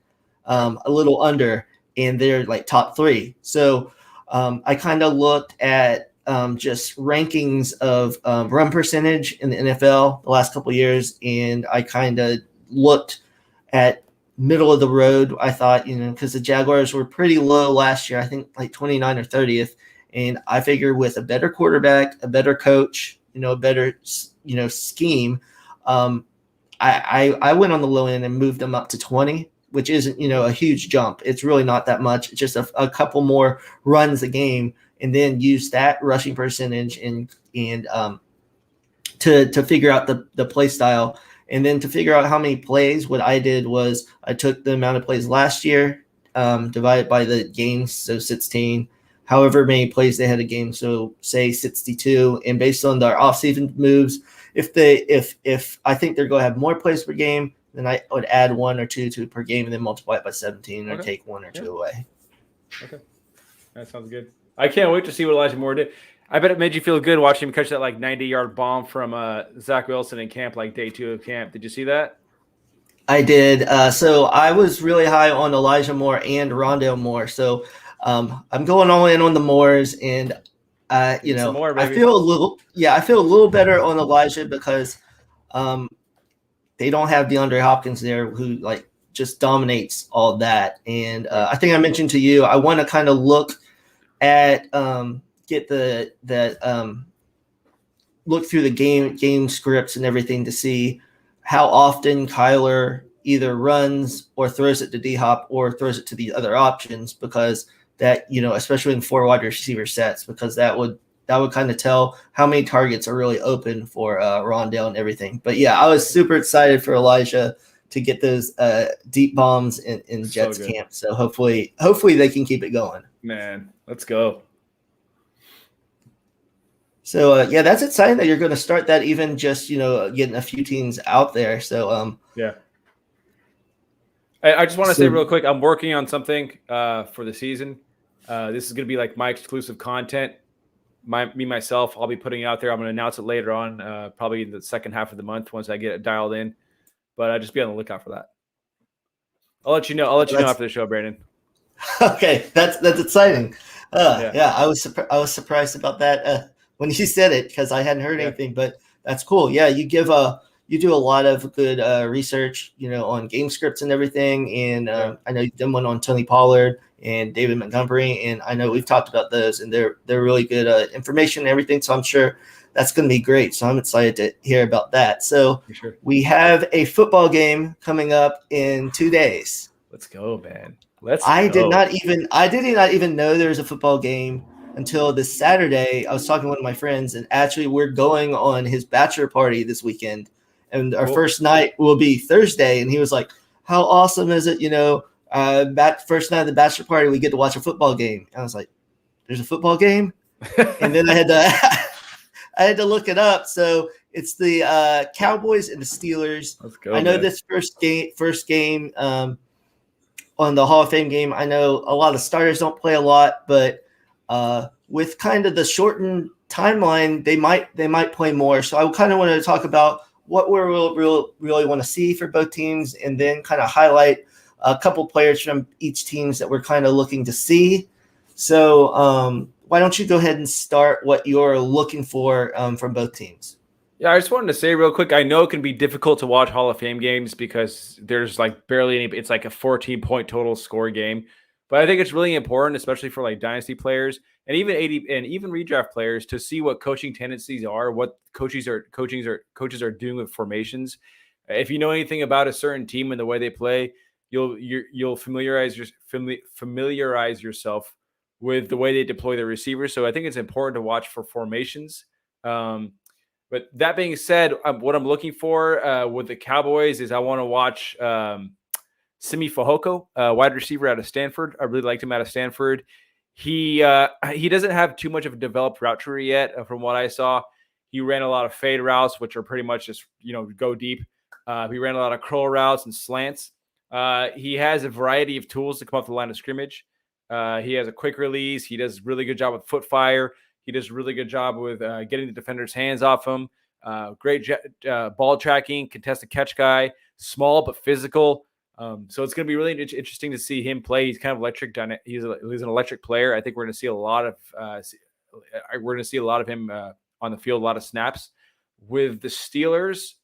a little under, and they're like top 3. So I kind of looked at just rankings of run percentage in the NFL the last couple of years, and I kind of looked at middle of the road. I thought, because the Jaguars were pretty low last year, I think like 29 or 30th. And I figured with a better quarterback, a better coach, a better, scheme, I went on the low end and moved them up to 20, which isn't, a huge jump. It's really not that much. It's just a couple more runs a game, and then use that rushing percentage and to figure out the play style. And then to figure out how many plays, what I did was I took the amount of plays last year, divided by the games, so 16, however many plays they had a game, so say 62. And based on their offseason moves, if I think they're going to have more plays per game, then I would add 1 or 2 per game and then multiply it by 17 or take 1 or 2 away. Okay, that sounds good. I can't wait to see what Elijah Moore did. I bet it made you feel good watching him catch that 90-yard bomb from Zach Wilson in camp, day 2 of camp. Did you see that? I did. So I was really high on Elijah Moore and Rondale Moore. So I'm going all in on the Moores, and I feel a little better on Elijah because they don't have DeAndre Hopkins there, who just dominates all that. And I think I mentioned to you, I want to kind of look at look through the game scripts and everything to see how often Kyler either runs or throws it to D-Hop or throws it to the other options, because that, especially in 4 wide receiver sets, because that would kind of tell how many targets are really open for Rondale and everything. But yeah, I was super excited for Elijah to get those deep bombs in Jets camp. So hopefully they can keep it going. Man, let's go. So that's exciting that you're going to start that, even just getting a few teams out there. So yeah. I just want to say real quick, I'm working on something for the season. This is going to be my exclusive content. Myself, I'll be putting it out there. I'm going to announce it later on, probably in the second half of the month once I get it dialed in. But just be on the lookout for that. I'll let you know. I'll let you know after the show, Brandon. Okay, that's exciting. Yeah, I was surprised about that when you said it, because I hadn't heard anything. But that's cool. Yeah, you give you do a lot of good research, on game scripts and everything. And I know you've done one on Tony Pollard and David Montgomery, and I know we've talked about those, and they're really good information and everything. So I'm sure that's going to be great. So I'm excited to hear about that. So we have a football game coming up in 2 days. Let's go, man. I did not even know there was a football game until this Saturday. I was talking to one of my friends, and actually we're going on his bachelor party this weekend. And our first night will be Thursday. And he was like, how awesome is it? First night of the bachelor party, we get to watch a football game. And I was like, there's a football game? And then I had to look it up. So it's the Cowboys and the Steelers. Let's go. I know this first game on the Hall of Fame game, I know a lot of starters don't play a lot, but with kind of the shortened timeline, they might play more. So I kind of wanted to talk about what we really want to see for both teams, and then kind of highlight a couple players from each teams that we're kind of looking to see. So why don't you go ahead and start what you're looking for from both teams? Yeah, I just wanted to say real quick, I know it can be difficult to watch Hall of Fame games because there's like barely any, it's like a 14-point total score game. But I think it's really important, especially for like dynasty players and even even redraft players, to see what coaching tendencies are, what coaches are doing with formations. If you know anything about a certain team and the way they play, you'll familiarize yourself with the way they deploy their receivers. So I think it's important to watch for formations. But that being said, what I'm looking for with the Cowboys is I want to watch Simi Fehoko, wide receiver out of Stanford. I really liked him out of Stanford. He doesn't have too much of a developed route tree yet. From what I saw, he ran a lot of fade routes, which are pretty much just go deep. He ran a lot of curl routes and slants. He has a variety of tools to come off the line of scrimmage. He has a quick release. He does a really good job with foot fire. He does a really good job with getting the defender's hands off him. Great ball tracking, contested catch guy, small but physical. So it's going to be really interesting to see him play. He's kind of electric. He's an electric player. I think we're going to see a lot of him on the field, a lot of snaps. With the Steelers,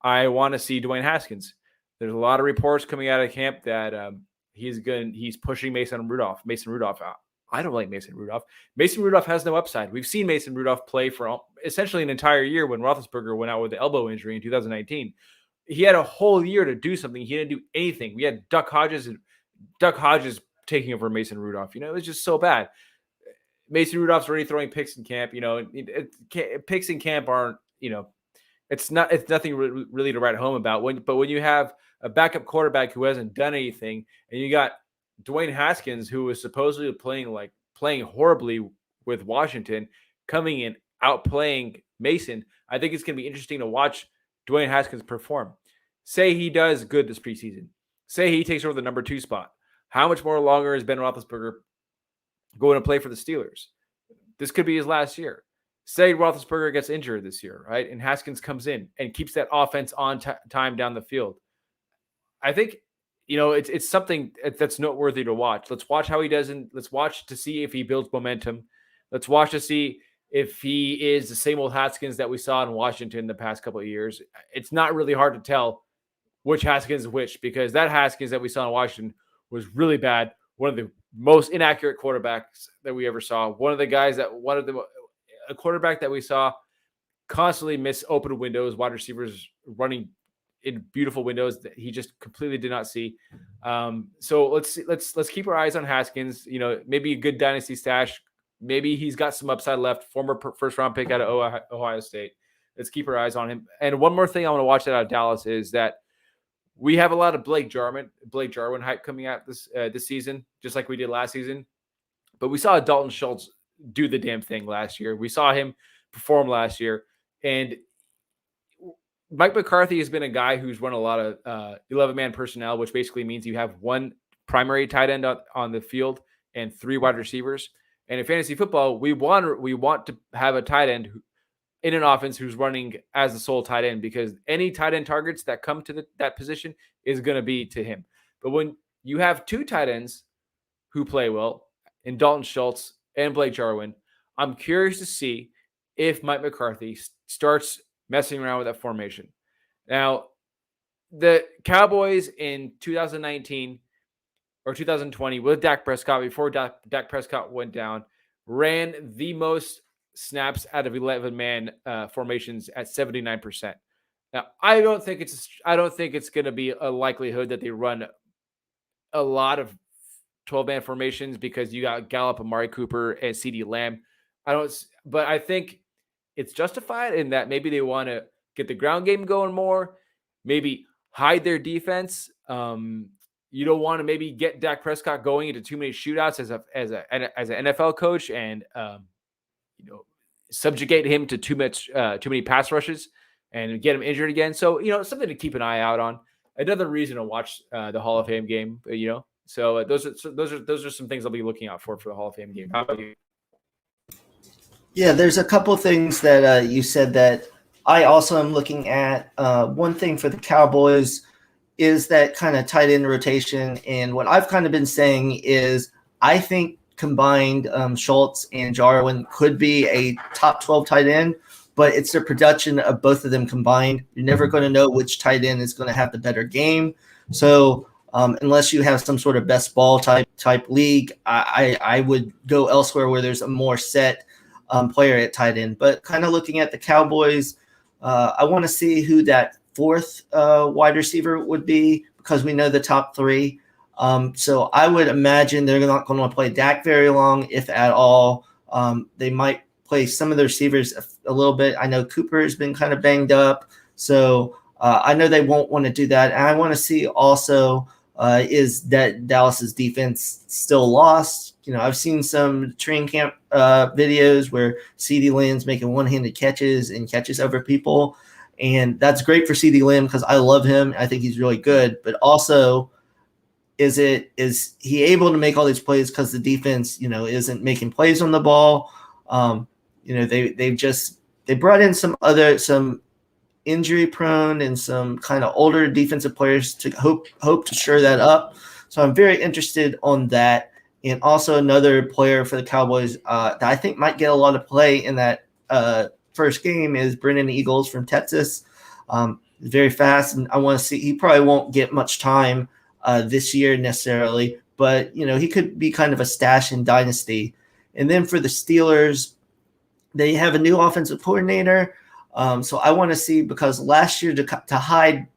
I want to see Dwayne Haskins. There's a lot of reports coming out of camp that he's pushing Mason Rudolph out. I don't like Mason Rudolph. Mason Rudolph has no upside. We've seen Mason Rudolph play for essentially an entire year when Roethlisberger went out with the elbow injury in 2019. He had a whole year to do something. He didn't do anything. We had Duck Hodges taking over Mason Rudolph. It was just so bad. Mason Rudolph's already throwing picks in camp. Picks in camp aren't, it's nothing really to write home about. But when you have a backup quarterback who hasn't done anything, and you got Dwayne Haskins, who was supposedly playing horribly with Washington, coming in outplaying Mason, I think it's going to be interesting to watch Dwayne Haskins perform. Say he does good this preseason. Say he takes over the number 2 spot. How much more longer is Ben Roethlisberger going to play for the Steelers? This could be his last year. Say Roethlisberger gets injured this year, right? And Haskins comes in and keeps that offense on time down the field. I think it's something that's noteworthy to watch. Let's watch how he does, and let's watch to see if he builds momentum. Let's watch to see if he is the same old Haskins that we saw in Washington the past couple of years. It's not really hard to tell which Haskins is which, because that Haskins that we saw in Washington was really bad. One of the most inaccurate quarterbacks that we ever saw. A quarterback that we saw constantly miss open windows, wide receivers running in beautiful windows that he just completely did not see. So let's keep our eyes on Haskins. Maybe a good dynasty stash. Maybe he's got some upside left. Former first round pick out of Ohio State. Let's keep our eyes on him. And one more thing I want to watch out of Dallas is that we have a lot of Blake Jarwin hype coming out this season, just like we did last season. But we saw Dalton Schultz do the damn thing last year. We saw him perform last year, and Mike McCarthy has been a guy who's run a lot of 11-man personnel, which basically means you have one primary tight end on the field and 3 wide receivers. And in fantasy football, we want to have a tight end in an offense who's running as the sole tight end, because any tight end targets that come to that position is going to be to him. But when you have 2 tight ends who play well, in Dalton Schultz and Blake Jarwin, I'm curious to see if Mike McCarthy starts messing around with that formation. Now, the Cowboys in 2019 or 2020 with Dak Prescott, before Dak Prescott went down, ran the most snaps out of 11-man formations at 79%. Now, I don't think it's going to be a likelihood that they run a lot of 12-man formations because you got Gallup, Amari Cooper, and CeeDee Lamb. But I think it's justified in that maybe they want to get the ground game going more, maybe hide their defense. You don't want to maybe get Dak Prescott going into too many shootouts as an NFL coach and subjugate him to too many pass rushes and get him injured again. So something to keep an eye out on. Another reason to watch the Hall of Fame game. So those are some things I'll be looking out for the Hall of Fame game. How about you? Yeah, there's a couple things that you said that I also am looking at. One thing for the Cowboys is that kind of tight end rotation. And what I've kind of been saying is I think combined Schultz and Jarwin could be a top 12 tight end, but it's the production of both of them combined. You're never going to know which tight end is going to have the better game. So unless you have some sort of best ball type league, I would go elsewhere where there's a more set player at tight end. But kind of looking at the Cowboys, I want to see who that fourth wide receiver would be because we know the top three. So I would imagine they're not going to play Dak very long, if at all. They might play some of the receivers a little bit. I know Cooper has been kind of banged up. So I know they won't want to do that. And I want to see also is that Dallas's defense still lost. I've seen some training camp videos where CeeDee Lamb's making one-handed catches and catches over people. And that's great for CeeDee Lamb because I love him. I think he's really good. But also, is he able to make all these plays because the defense, isn't making plays on the ball? They brought in some injury prone and some kind of older defensive players to hope to shore that up. So I'm very interested on that. And also another player for the Cowboys that I think might get a lot of play in that first game is Brennan Eagles from Texas. Very fast, and I want to see. He probably won't get much time this year necessarily, but he could be kind of a stash in Dynasty. And then for the Steelers, they have a new offensive coordinator. So I want to see because last year to hide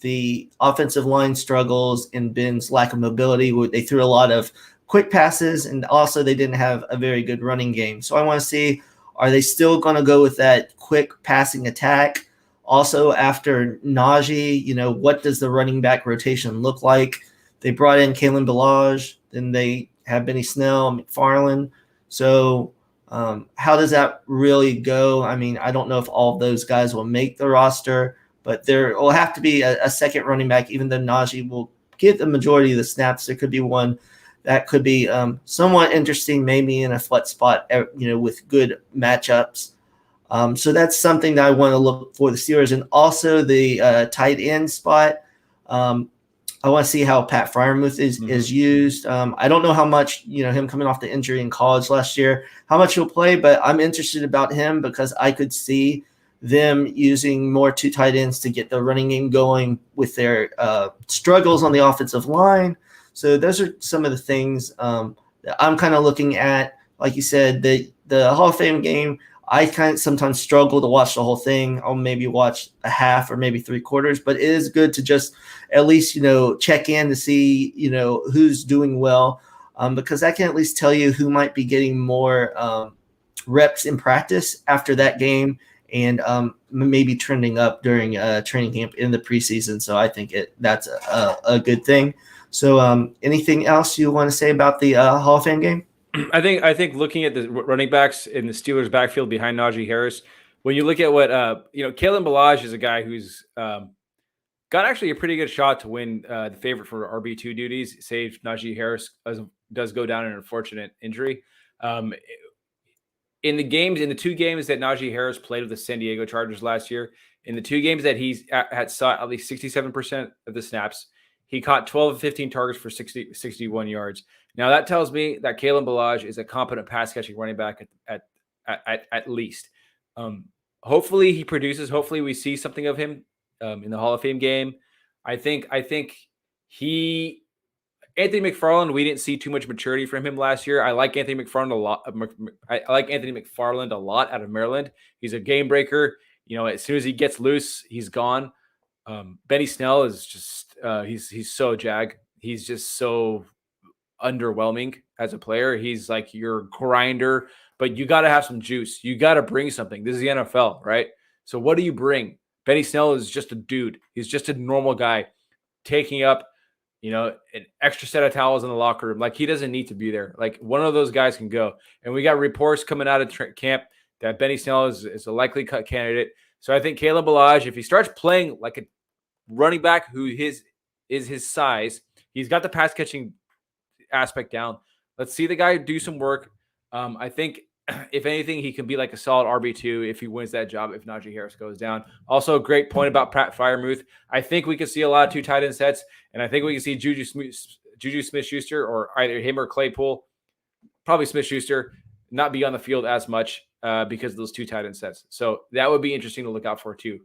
the offensive line struggles and Ben's lack of mobility, they threw a lot of quick passes, and also they didn't have a very good running game. So I want to see, are they still going to go with that quick passing attack? Also, after Najee, what does the running back rotation look like? They brought in Kalen Ballage, then they have Benny Snell, McFarland. So how does that really go? I mean, I don't know if all of those guys will make the roster, but there will have to be a second running back, even though Najee will get the majority of the snaps. There could be one that could be somewhat interesting, maybe in a flex spot, with good matchups. So that's something that I want to look for the Steelers. And also the tight end spot. I want to see how Pat Freiermuth is used. I don't know how much, him coming off the injury in college last year, how much he'll play, but I'm interested about him because I could see them using more two tight ends to get the running game going with their struggles on the offensive line. So those are some of the things that I'm kind of looking at. Like you said, the Hall of Fame game, I kind of sometimes struggle to watch the whole thing. I'll maybe watch a half or maybe 3/4, but it is good to just at least, check in to see, who's doing well, because that can at least tell you who might be getting more reps in practice after that game and maybe trending up during training camp in the preseason. So I think that's a good thing. So anything else you want to say about the Hall of Fame game? I think looking at the running backs in the Steelers backfield behind Najee Harris, when you look at what Kalen Ballage is a guy who's got actually a pretty good shot to win the favorite for RB2 duties, save Najee Harris does go down in an unfortunate injury. In the two games that Najee Harris played with the San Diego Chargers last year, in the two games that he's had sought at least 67% of the snaps, he caught 12 of 15 targets for 61 yards. Now that tells me that Kalen Ballage is a competent pass catching running back at least. Hopefully he produces. Hopefully we see something of him in the Hall of Fame game. I think Anthony McFarland, we didn't see too much maturity from him last year. I like Anthony McFarland a lot. I like Anthony McFarland a lot out of Maryland. He's a game breaker. As soon as he gets loose, he's gone. Benny Snell is just he's so jag. He's just so underwhelming as a player. He's like your grinder, but you got to have some juice. You got to bring something. This is the NFL, right? So what do you bring? Benny Snell is just a dude. He's just a normal guy taking up, an extra set of towels in the locker room. Like, he doesn't need to be there. Like, one of those guys can go. And we got reports coming out of camp that Benny Snell is a likely cut candidate. So I think Kalen Ballage, if he starts playing like a running back who is his size, he's got the pass catching aspect down. Let's see the guy do some work. I think if anything, he can be like a solid RB2 if he wins that job, if Najee Harris goes down. Also, a great point about Pat Freiermuth. I think we could see a lot of 2 tight end sets, and I think we can see Juju Smith-Schuster, or either him or Claypool, probably Smith-Schuster, not be on the field as much because of those 2 tight end sets. So that would be interesting to look out for too.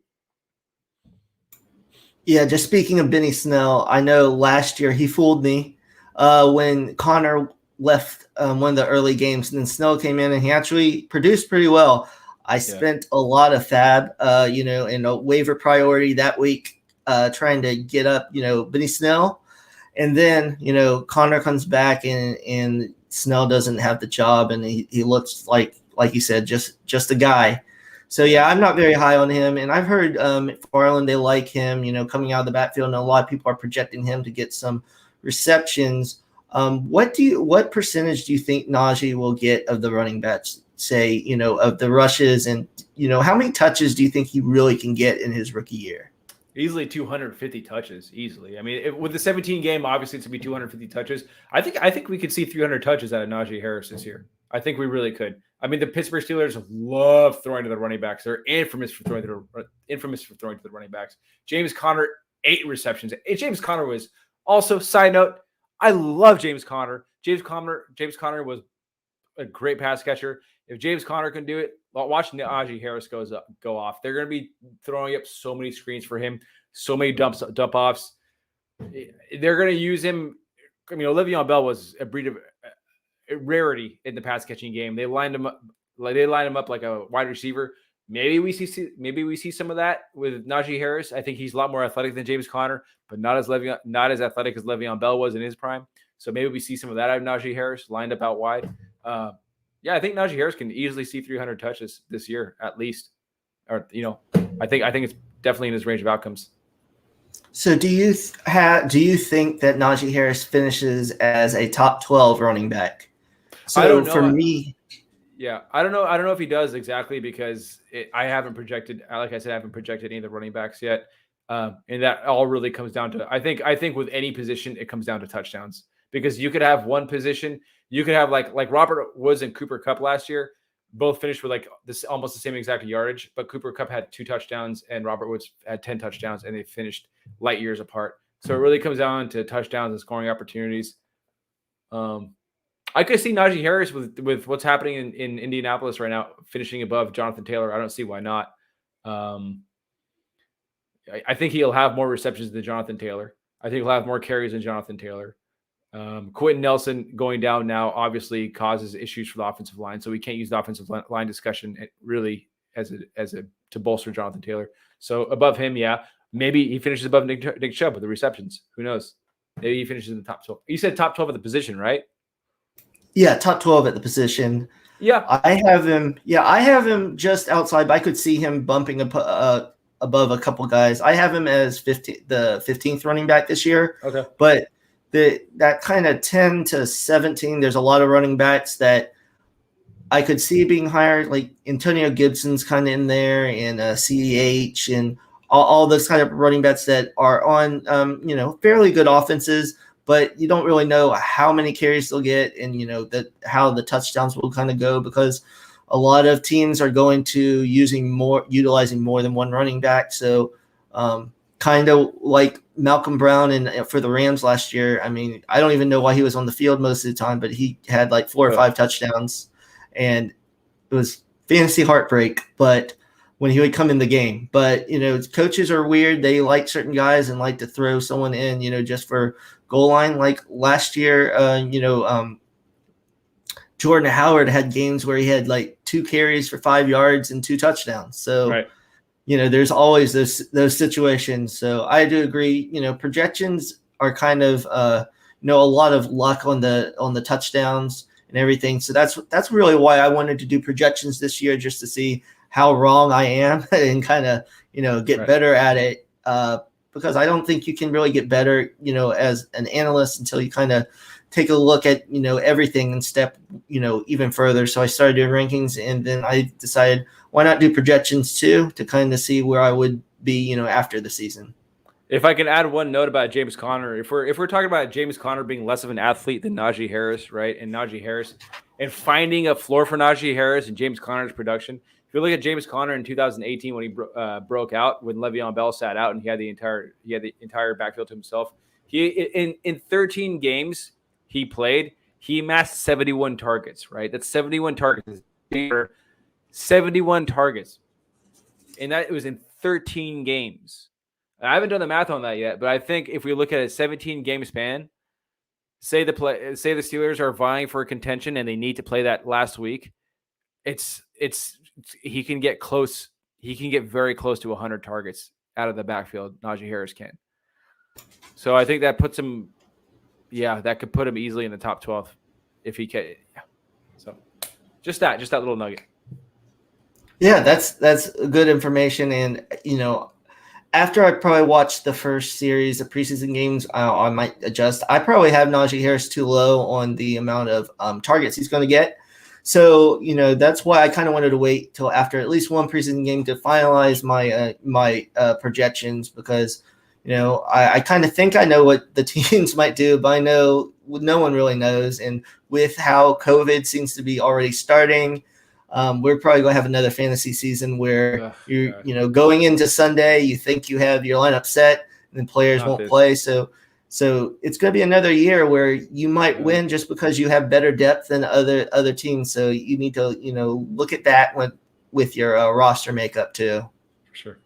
Yeah, just speaking of Benny Snell, I know last year he fooled me when Connor left one of the early games, and then Snell came in and he actually produced pretty well. I spent a lot of fab, in a waiver priority that week trying to get up, Benny Snell. And then, Connor comes back and Snell doesn't have the job, and he looks like you said, just a guy. So, yeah, I'm not very high on him. And I've heard McFarland, they like him, coming out of the backfield, and a lot of people are projecting him to get some receptions. What percentage do you think Najee will get of the running backs, say, of the rushes, and, how many touches do you think he really can get in his rookie year? Easily 250 touches, easily. I mean, with the 17 game, obviously it's going to be 250 touches. I think we could see 300 touches out of Najee Harris this year. I think we really could. I mean, the Pittsburgh Steelers love throwing to the running backs. They're infamous for throwing to the running backs. James Conner, 8 receptions. And James Conner was also, side note, I love James Conner. James Conner was a great pass catcher. If James Conner can do it, watching Najee Harris go off, they're going to be throwing up so many screens for him, so many dump offs. They're going to use him. I mean, Le'Veon Bell was a breed of a rarity in the pass catching game. They lined him up like a wide receiver. Maybe we see some of that with Najee Harris. I think he's a lot more athletic than James Conner, but not as athletic as Le'Veon Bell was in his prime. So maybe we see some of that out of Najee Harris lined up out wide. I think Najee Harris can easily see 300 touches this year at least. Or I think it's definitely in his range of outcomes. So do you think that Najee Harris finishes as a top 12 running back? So I don't know. For me, yeah, I don't know if he does exactly, because I haven't projected. Like I said, I haven't projected any of the running backs yet, and that all really comes down to. I think with any position, it comes down to touchdowns, because you could have one position. You could have like Robert Woods and Cooper Kupp last year, both finished with like this almost the same exact yardage, but Cooper Kupp had 2 touchdowns and Robert Woods had 10 touchdowns, and they finished light years apart. So it really comes down to touchdowns and scoring opportunities. I could see Najee Harris with what's happening in Indianapolis right now, finishing above Jonathan Taylor. I don't see why not. I think he'll have more receptions than Jonathan Taylor. I think he'll have more carries than Jonathan Taylor. Quentin Nelson going down now obviously causes issues for the offensive line, so we can't use the offensive line discussion really as to bolster Jonathan Taylor. So above him, yeah, maybe he finishes above Nick Chubb with the receptions. Who knows? Maybe he finishes in the top 12. You said top 12 at the position, right? Yeah, top 12 at the position. Yeah, I have him. Yeah, I have him just outside, but I could see him bumping above a couple guys. I have him as the 15th running back this year. Okay, but that kind of 10 to 17, there's a lot of running backs that I could see being higher. Like Antonio Gibson's kind of in there, and CEH, and all those kind of running backs that are on, fairly good offenses, but you don't really know how many carries they'll get, and how the touchdowns will kind of go, because a lot of teams are going to utilizing more than one running back. So kind of like Malcolm Brown and for the Rams last year. I mean, I don't even know why he was on the field most of the time, but he had like 4 or 5 touchdowns, and it was fantasy heartbreak. But when he would come in the game. But, coaches are weird. They like certain guys and like to throw someone in, just for goal line. Like last year, Jordan Howard had games where he had like 2 carries for 5 yards and 2 touchdowns. So, Right. There's always those situations. So I do agree, projections are kind of, a lot of luck on the touchdowns and everything. So that's really why I wanted to do projections this year, just to see how wrong I am and kind of, get Right. better at it. Because I don't think you can really get better, as an analyst until you kind of take a look at, everything and step, even further. So I started doing rankings, and then I decided, why not do projections too, to kind of see where I would be, after the season. If I can add one note about James Conner, if we're talking about James Conner being less of an athlete than Najee Harris, right? And Najee Harris, and finding a floor for Najee Harris and James Conner's production. If you look at James Conner in 2018 when he broke out, when Le'Veon Bell sat out and he had the entire backfield to himself, he in 13 games he played, he amassed 71 targets, right? That's 71 targets. 71 targets. And that was in 13 games. I haven't done the math on that yet, but I think if we look at a 17-game span, say the Steelers are vying for a contention and they need to play that last week, he can get close. He can get very close to 100 targets out of the backfield. Najee Harris can. So I think that puts him. Yeah, that could put him easily in the top 12 if he can. Yeah. So just that little nugget. Yeah, that's good information. And, after I probably watched the first series of preseason games, I might adjust. I probably have Najee Harris too low on the amount of targets he's going to get. So, that's why I kind of wanted to wait till after at least one preseason game to finalize my projections, because, I kind of think I know what the teams might do, but I know no one really knows. And with how COVID seems to be already starting, we're probably going to have another fantasy season where you're going into Sunday, you think you have your lineup set, and then players won't play. So it's going to be another year where you might win just because you have better depth than other teams. So you need to, look at that with your roster makeup too. For sure.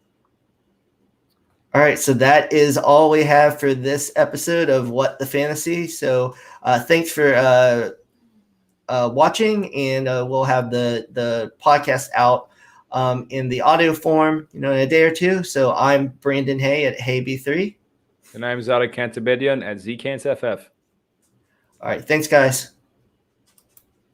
All right, so that is all we have for this episode of What the Fantasy. So thanks for watching, and we'll have the podcast out in the audio form, in a day or two. So I'm Brandon Hay at HeyB3. And I'm Zara Cantabedian at ZCantsFF. All right, thanks, guys.